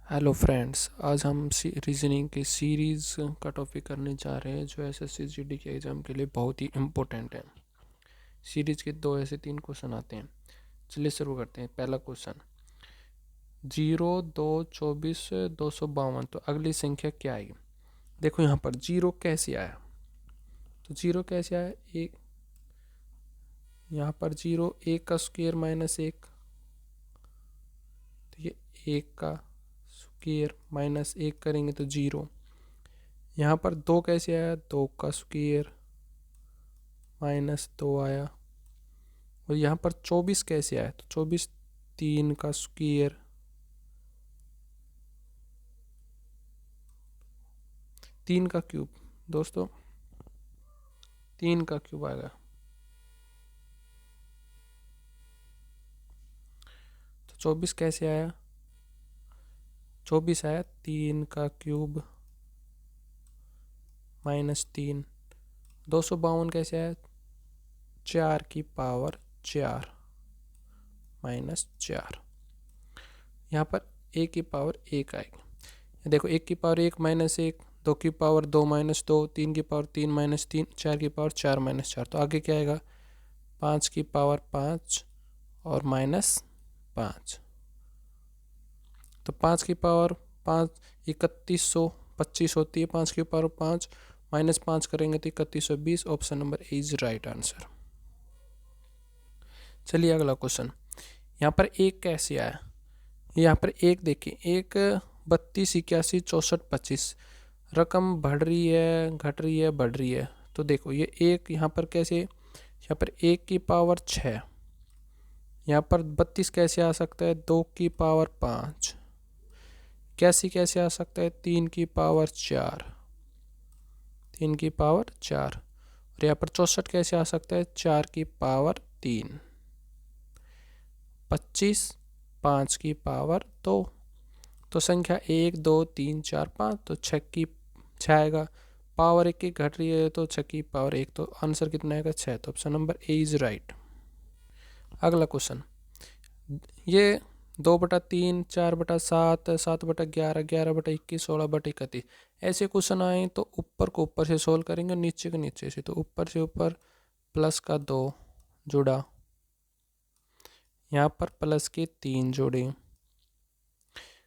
Hello friends, आज हम reasoning की सीरीज़ का टॉपिक करने जा रहे हैं जो एसएससी जीडी के एग्ज़ाम के लिए बहुत ही इम्पोर्टेंट है। सीरीज़ के 2 ऐसे 3 क्वेश्चन आते हैं। चलिए शुरू करते हैं। पहला क्वेश्चन, 0, 2, 24, 252, तो अगली संख्या क्या आएगी। देखो यहाँ पर जीरो कैसे आया, तो जीरो कैसे आया, एक यहाँ पर जीरो, एक का स्क्वायर माइनस एक, तो ये एक का स्क्वायर माइनस एक करेंगे तो जीरो। यहाँ पर दो कैसे आया, दो का स्क्वायर माइनस दो आया। और यहाँ पर 24 कैसे आया, तो 24 तीन का स्क्वायर तीन का क्यूब, दोस्तों तीन का क्यूब आएगा। तो 24 कैसे आया, 24 आया तीन का क्यूब माइनस तीन। 252 कैसे आया, 4 की पावर 4 माइनस 4। यहाँ पर एक की पावर एक आएगी। देखो एक की पावर एक माइनस एक, दो की पावर दो माइनस दो, तीन की पावर तीन माइनस तीन, चार की पावर चार माइनस चार। तो आगे क्या आएगा, 5 की पावर 5 और माइनस 5। तो 5 की पावर 5 3125 होती है, 5 की पावर 5 माइनस 5 करेंगे तो 3120। Option number A is right answer. चलिए अगला क्वेश्चन, यहाँ पर एक कैसे आया। यहाँ पर एक देखिए, एक 32 81 64 25, रकम बढ़ रही है घट रही है बढ़ रही है। तो देखो ये एक यहाँ पर कैसे, यहाँ पर एक की पावर 6, यहाँ पर 32 कैसे आ सकता है, दो की पावर 5, कैसे आ सकता है, तीन की पावर 4, तीन की पावर 4। और यहाँ पर 64 कैसे आ सकता है, 4 की पावर 3, 25 5 की पावर 2। तो संख्या 1 2 3 4 5, तो 6 आएगा। पावर एक की घट रही है तो 6 की पावर एक, तो आंसर कितना आएगा 6। तो option number A is right. अगला क्वेश्चन, ये 2/3 4/7 7/11 11/21 16/31, ऐसे क्वेश्चन आए तो ऊपर को ऊपर से सोल्व करेंगे और नीचे को नीचे से। तो ऊपर से ऊपर प्लस का 2 जुड़ा, यहाँ पर प्लस के 3 जोड़े।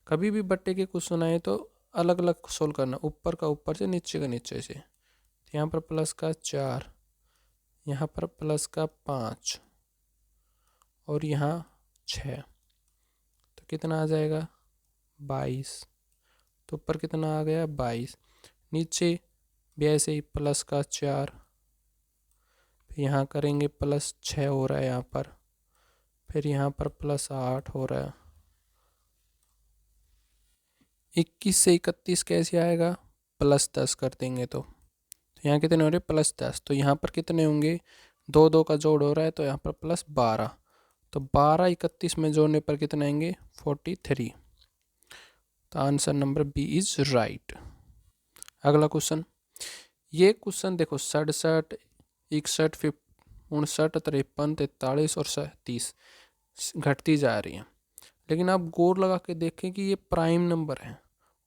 कभी भी बट्टे के क्वेश्चन आए तो अलग अलग सोल्व करना, ऊपर का ऊपर से नीचे का नीचे से। तो यहाँ पर प्लस का 4, यहाँ पर प्लस का 5 और यहाँ 6, तो कितना आ जाएगा 22। तो ऊपर कितना आ गया 22, नीचे भी ऐसे ही प्लस का 4, फिर यहाँ करेंगे प्लस 6 हो रहा है यहाँ पर, फिर यहाँ पर प्लस 8 हो रहा है। 21 से 31 कैसे आएगा, प्लस 10 कर देंगे तो यहाँ कितने हो रहे प्लस 10। तो यहाँ पर कितने होंगे, दो दो का जोड़ हो रहा है तो यहाँ पर प्लस 12। तो 12 31 में जोड़ने पर कितने आएंगे 43। तो answer number B is right. अगला क्वेश्चन, ये क्वेश्चन देखो 67 61 59 53 43 और 37 घटती जा रही है। लेकिन आप गौर लगा के देखें कि ये प्राइम नंबर है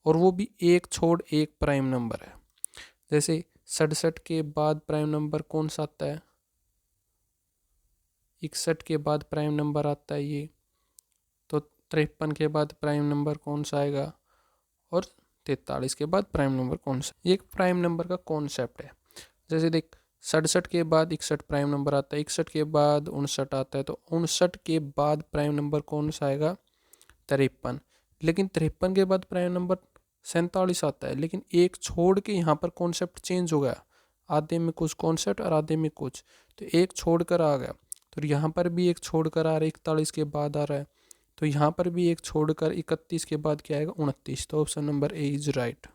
और वो भी एक छोड़ एक प्राइम नंबर है। जैसे 67 के बाद प्राइम नंबर कौन सा आता है, 61 के बाद प्राइम नंबर आता है ये, तो 53 के बाद प्राइम नंबर कौन सा आएगा, और 43 के बाद प्राइम नंबर कौन सा। ये एक प्राइम नंबर का कॉन्सेप्ट है। जैसे देख 67 के बाद 61 प्राइम नंबर आता है, 61 के बाद 59 आता है, तो 59 के बाद प्राइम नंबर कौन सा आएगा 53। लेकिन 53 के बाद प्राइम नंबर 47 आता है, लेकिन एक छोड़ के यहाँ पर कॉन्सेप्ट चेंज हो गया, आधे में कुछ कॉन्सेप्ट और आधे में कुछ, तो एक छोड़कर आ गया। तो यहाँ पर भी एक छोड़कर आ रहा है, 41 के बाद आ रहा है, तो यहाँ पर भी एक छोड़कर 31 के बाद क्या आएगा 29। तो option number A is right.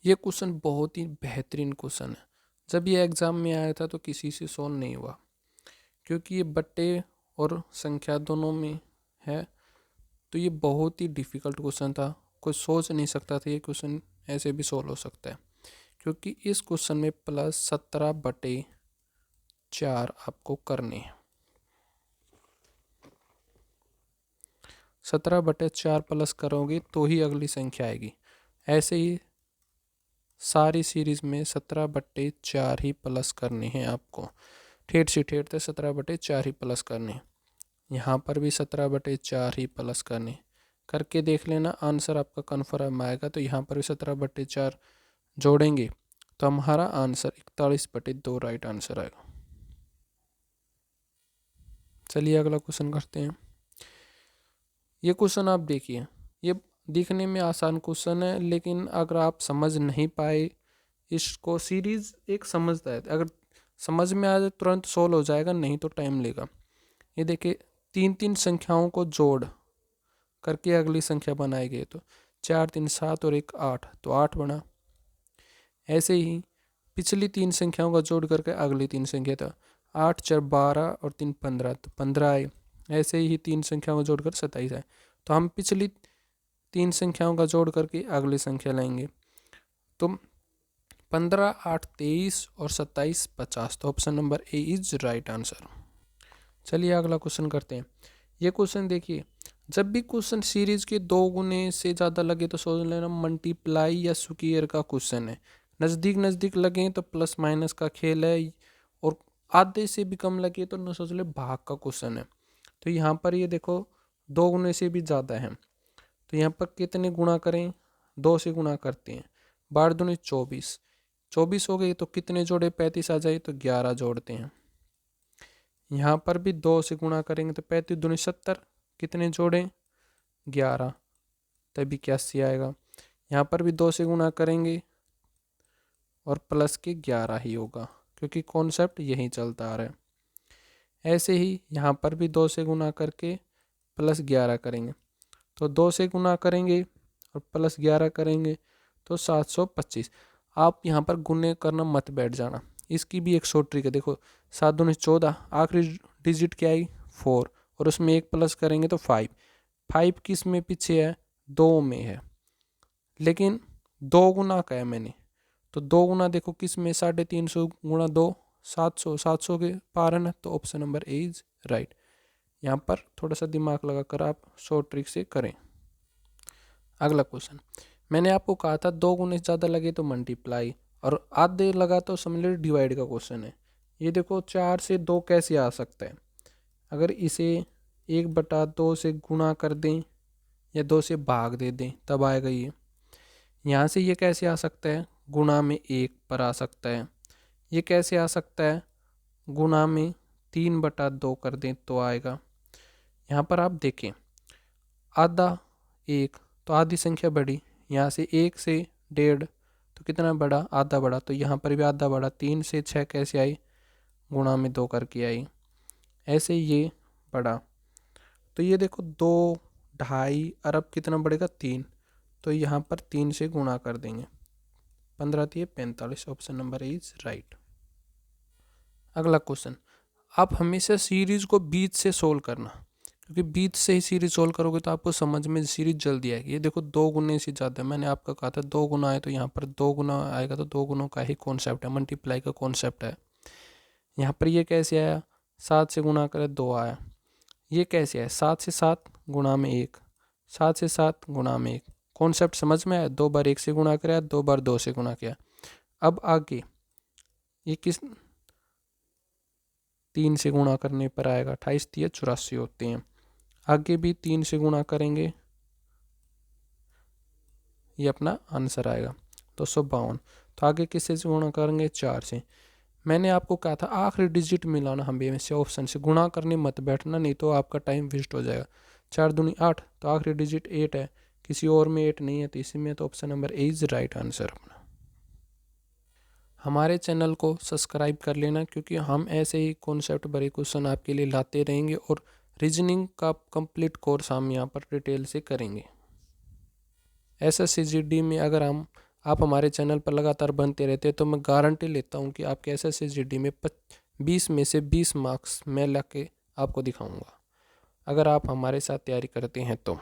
ये क्वेश्चन बहुत ही बेहतरीन क्वेश्चन है। जब ये एग्ज़ाम में आया था तो किसी से सॉल्व नहीं हुआ, क्योंकि ये बट्टे और संख्या दोनों में है। तो ये बहुत ही डिफ़िकल्ट क्वेश्चन था, कोई सोच नहीं सकता था ये क्वेश्चन ऐसे भी सॉल्व हो सकता है, क्योंकि इस क्वेश्चन में +17/4 आपको करने हैं। 17/4 प्लस करोगे तो ही अगली संख्या आएगी। ऐसे ही सारी सीरीज में 17/4 ही प्लस करने हैं आपको, ठेठ से ठेठ तक 17/4 ही प्लस करने हैं। यहाँ पर भी 17/4 ही प्लस करने, करके देख लेना, आंसर आपका कन्फर्म आएगा। तो यहाँ पर भी 17/4 जोड़ेंगे तो हमारा आंसर 41/2 राइट आंसर आएगा। चलिए अगला क्वेश्चन करते हैं। ये क्वेश्चन आप देखिए, ये दिखने में आसान क्वेश्चन है, लेकिन अगर आप समझ नहीं पाए इसको, सीरीज एक समझता है, अगर समझ में आ जाए तुरंत सोल्व हो जाएगा, नहीं तो टाइम लेगा। ये देखिए 3 संख्याओं को जोड़ करके अगली संख्या बनाई गई, तो 4 3 7 और 1 8, तो 8 बना। ऐसे ही पिछली 3 संख्याओं का जोड़ करके अगली 3 संख्या, था 8 4 12 और 3 15, तो 15 आए। ऐसे ही 3 संख्याओं को जोड़कर 27 आए। तो हम पिछली 3 संख्याओं का जोड़ करके अगली संख्या लेंगे, तो 15 8 23 और 27 50, तो option number A is right answer. चलिए अगला क्वेश्चन करते हैं। ये क्वेश्चन देखिए, जब भी क्वेश्चन सीरीज के 2 गुने से ज़्यादा लगे तो सोच लेना मल्टीप्लाई या स्क्वायर का क्वेश्चन है। नज़दीक नज़दीक लगे तो प्लस माइनस का खेल है, और आधे से भी कम लगे तो न सोच ले भाग का क्वेश्चन है। तो यहाँ पर ये देखो 2 गुने से भी ज़्यादा है, तो यहाँ पर कितने गुणा करें, 2 से गुणा करते हैं। 12 दूनी 24, 24 हो गई, तो कितने जोड़े 35 आ जाए, तो 11 जोड़ते हैं। यहाँ पर भी 2 से गुणा करेंगे तो 35 दूनी 70, कितने जोड़े 11, तभी 81 आएगा। यहाँ पर भी 2 से गुणा करेंगे और प्लस के 11 ही होगा, क्योंकि कॉन्सेप्ट यही चलता आ रहा है। ऐसे ही यहाँ पर भी 2 से गुणा करके प्लस 11 करेंगे, तो 2 से गुणा करेंगे और प्लस 11 करेंगे तो 725। आप यहाँ पर गुणे करना मत बैठ जाना, इसकी भी एक शॉर्ट ट्रिक है। देखो 7 दूनी 14, आखिरी डिजिट क्या आई 4, और उसमें 1 प्लस करेंगे तो 5। 5 किस में पीछे है, 2 में है, लेकिन 2 गुना का है मैंने, तो 2 गुना देखो किस में, 350 गुणा 2 700, 700 के पार है ना, तो option number A is right. यहाँ पर थोड़ा सा दिमाग लगा कर आप शॉर्ट ट्रिक से करें। अगला क्वेश्चन, मैंने आपको कहा था 2 गुने ज़्यादा लगे तो मल्टीप्लाई, और आधे लगा तो समझ लो डिवाइड का क्वेश्चन है। ये देखो 4 से 2 कैसे आ सकता है, अगर इसे 1/2 से गुणा कर दें या 2 से भाग दे दें तब आएगा ये। यहाँ से ये कैसे आ सकता है, गुणा में 1 पर आ सकता है। ये कैसे आ सकता है, गुणा में 3/2 कर दें तो आएगा। यहाँ पर आप देखें आधा 1, तो आधी संख्या बढ़ी, यहाँ से 1 से 1.5 तो कितना बढ़ा, आधा बढ़ा, तो यहाँ पर भी आधा बढ़ा। 3 से 6 कैसे आई, गुणा में 2 करके आई। ऐसे ये बढ़ा, तो ये देखो 2.5 अरब कितना बढ़ेगा 3, तो यहाँ पर 3 से गुणा कर देंगे, 15 3 45, ऑप्शन नंबर इज राइट। अगला क्वेश्चन, आप हमेशा सीरीज को बीच से सोल्व करना, क्योंकि बीच से ही सीरीज सोल्व करोगे तो आपको समझ में सीरीज जल्दी आएगी। ये देखो 2 गुने से ज़्यादा, मैंने आपका कहा था 2 गुना है, तो यहाँ पर 2 गुना आएगा, तो 2 गुनों का ही कॉन्सेप्ट है, मल्टीप्लाई का कॉन्सेप्ट है। यहाँ पर ये कैसे आया, 7 से गुणा करे 2 आया। ये कैसे आया, 7 से 7 गुणा में 1, 7 से 7 गुणा में 1, कॉन्सेप्ट समझ में आया। 2 बार 1 से गुणा किया, 2 बार 2 से गुणा किया। अब आगे ये किस 3 से गुणा करने पर आएगा, 28 3 84 होते हैं। आगे भी 3 से गुणा करेंगे, ये अपना आंसर आएगा 252। तो आगे किससे गुणा करेंगे, 4 से। मैंने आपको कहा था आखिरी डिजिट मिलाना, हमेशा ऑप्शन से गुणा करने मत बैठना, नहीं तो आपका टाइम वेस्ट हो जाएगा। 4 दूनी 8, तो आखिरी डिजिट 8 है, किसी और में 8 नहीं है, तो इसी में, तो option number A is right answer अपना। हमारे चैनल को सब्सक्राइब कर लेना, क्योंकि हम ऐसे ही कॉन्सेप्ट भरे क्वेश्चन आपके लिए लाते रहेंगे, और रीजनिंग का कंप्लीट कोर्स हम यहाँ पर डिटेल से करेंगे। SSCGD में अगर आप हमारे चैनल पर लगातार बनते रहते हैं तो मैं गारंटी लेता हूँ कि आपके SSCGD में 20 में से 20 मार्क्स मैं ला के आपको दिखाऊँगा, अगर आप हमारे साथ तैयारी करते हैं तो।